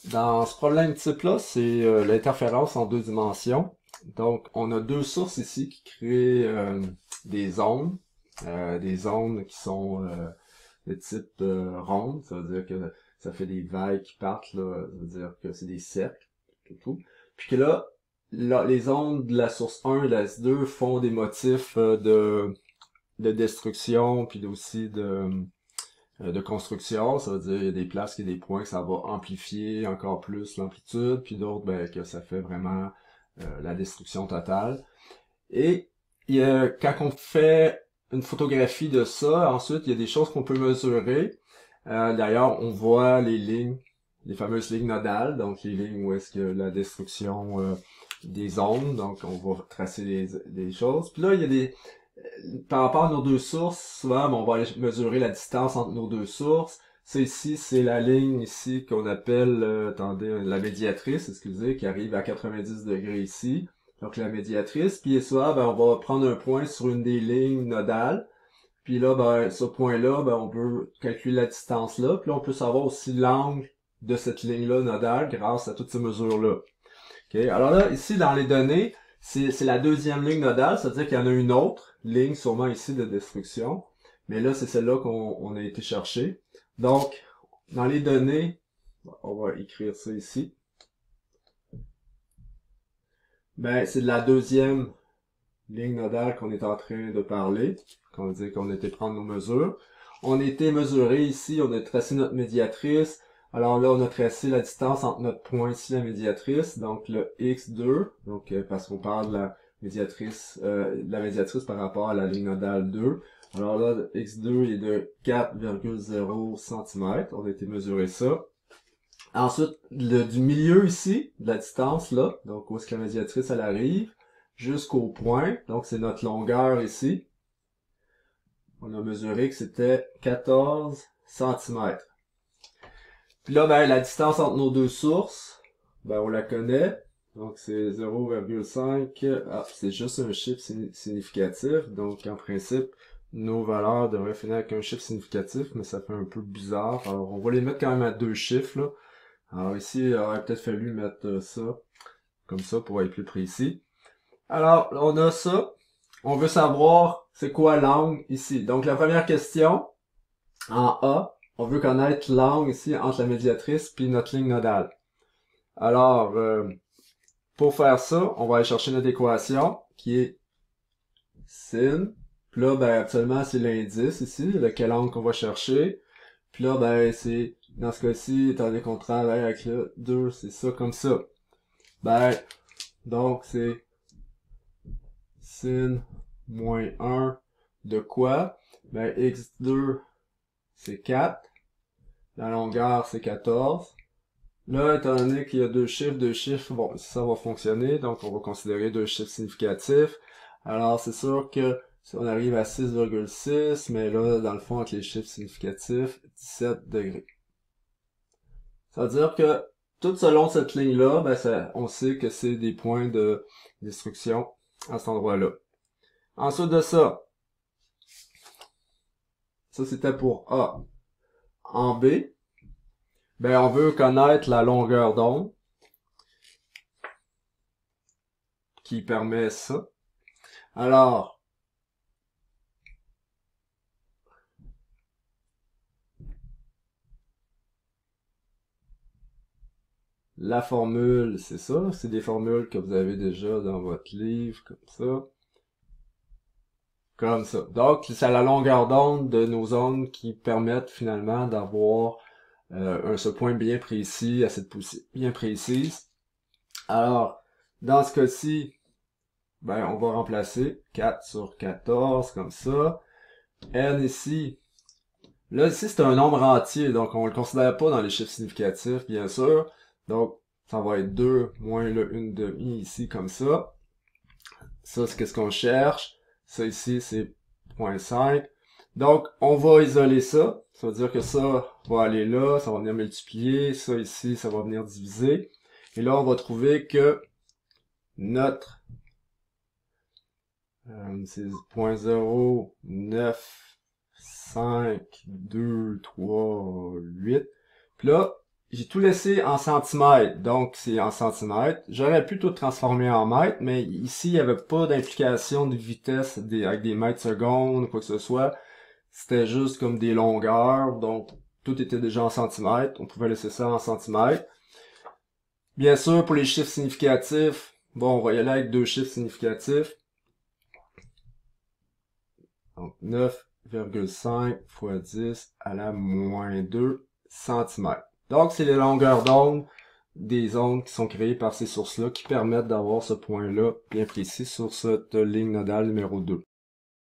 Dans ce problème type-là, c'est l'interférence en deux dimensions. Donc, on a deux sources ici qui créent des ondes qui sont de type ronde, ça veut dire que ça fait des vagues qui partent, là, ça veut dire que c'est des cercles, tout. Puis que là, les ondes de la source 1 et de la S2 font des motifs de destruction, puis aussi de construction, ça veut dire il y a des places, il y a des points que ça va amplifier encore plus l'amplitude, puis d'autres ben, que ça fait vraiment la destruction totale. Et quand on fait une photographie de ça, ensuite il y a des choses qu'on peut mesurer. D'ailleurs, on voit les lignes, les fameuses lignes nodales, donc les lignes où est-ce que la destruction des ondes, donc on va tracer des choses. Puis là, il y a par rapport à nos deux sources, souvent, on va aller mesurer la distance entre nos deux sources. Ça ici, c'est la ligne ici qu'on appelle, attendez, la médiatrice, excusez, qui arrive à 90 degrés ici. Donc la médiatrice. Puis souvent, ben, on va prendre un point sur une des lignes nodales. Puis là, ben, ce point-là, ben, on peut calculer la distance là. Puis là, on peut savoir aussi l'angle de cette ligne-là nodale grâce à toutes ces mesures-là. OK? Alors là, ici, dans les données, c'est la deuxième ligne nodale, c'est-à-dire qu'il y en a une autre ligne, sûrement ici, de destruction. Mais là, c'est celle-là qu'on a été chercher. Donc, dans les données, on va écrire ça ici. Ben, c'est de la deuxième ligne nodale qu'on est en train de parler, qu'on dit qu'on a été prendre nos mesures. On a été mesuré ici, on a tracé notre médiatrice. Alors là, on a tracé la distance entre notre point ici, la médiatrice, donc le x2, donc parce qu'on parle de la médiatrice par rapport à la ligne nodale 2. Alors là, le x2 est de 4,0 cm. On a été mesurer ça. Ensuite, du milieu ici, de la distance là, donc où est-ce que la médiatrice elle arrive, jusqu'au point, donc c'est notre longueur ici. On a mesuré que c'était 14 cm. Puis là, ben, la distance entre nos deux sources, ben, on la connaît. Donc, c'est 0,5. Ah, c'est juste un chiffre significatif. Donc, en principe, nos valeurs devraient finir avec un chiffre significatif, mais ça fait un peu bizarre. Alors, on va les mettre quand même à deux chiffres, là. Alors, ici, il aurait peut-être fallu mettre ça, comme ça, pour être plus précis. Alors, on a ça. On veut savoir c'est quoi l'angle ici. Donc, la première question, en A, on veut connaître l'angle ici entre la médiatrice puis notre ligne nodale. Alors, pour faire ça, on va aller chercher notre équation qui est sin. Puis là, ben, actuellement, c'est l'indice ici, lequel angle qu'on va chercher. Puis là, ben, c'est, dans ce cas-ci, étant donné qu'on travaille avec le 2, c'est ça comme ça. Ben, donc, c'est sin moins 1 de quoi? Ben, x2, c'est 4. La longueur, c'est 14. Là, étant donné qu'il y a deux chiffres, bon, ça va fonctionner, donc on va considérer deux chiffres significatifs. Alors, c'est sûr que si on arrive à 6,6, mais là, dans le fond, avec les chiffres significatifs, 17 degrés. Ça veut dire que tout selon cette ligne-là, ben, on sait que c'est des points de destruction à cet endroit-là. Ensuite de ça c'était pour A. En B, ben, on veut connaître la longueur d'onde qui permet ça. Alors, la formule, c'est ça. C'est des formules que vous avez déjà dans votre livre, comme ça. Comme ça. Donc, c'est la longueur d'onde de nos ondes qui permettent finalement d'avoir ce point bien précis à cette poussée bien précise. Alors, dans ce cas-ci, ben, on va remplacer 4 sur 14 comme ça. N ici, là, ici, c'est un nombre entier, donc on le considère pas dans les chiffres significatifs, bien sûr. Donc, ça va être 2 moins le 1/2 ici, comme ça. Ça, c'est qu'est-ce qu'on cherche. Ça ici, c'est 0,5. Donc, on va isoler ça. Ça veut dire que ça va aller là, ça va venir multiplier. Ça ici, ça va venir diviser. Et là, on va trouver que notre c'est 0,095238. Puis là, j'ai tout laissé en centimètres, donc c'est en centimètres. J'aurais pu tout transformer en mètres, mais ici, il n'y avait pas d'implication de vitesse avec des mètres secondes ou quoi que ce soit. C'était juste comme des longueurs, donc tout était déjà en centimètres. On pouvait laisser ça en centimètres. Bien sûr, pour les chiffres significatifs, bon, on va y aller avec deux chiffres significatifs. Donc 9,5 fois 10 à la moins 2 cm. Donc c'est les longueurs d'onde des ondes qui sont créées par ces sources-là qui permettent d'avoir ce point-là bien précis sur cette ligne nodale numéro 2.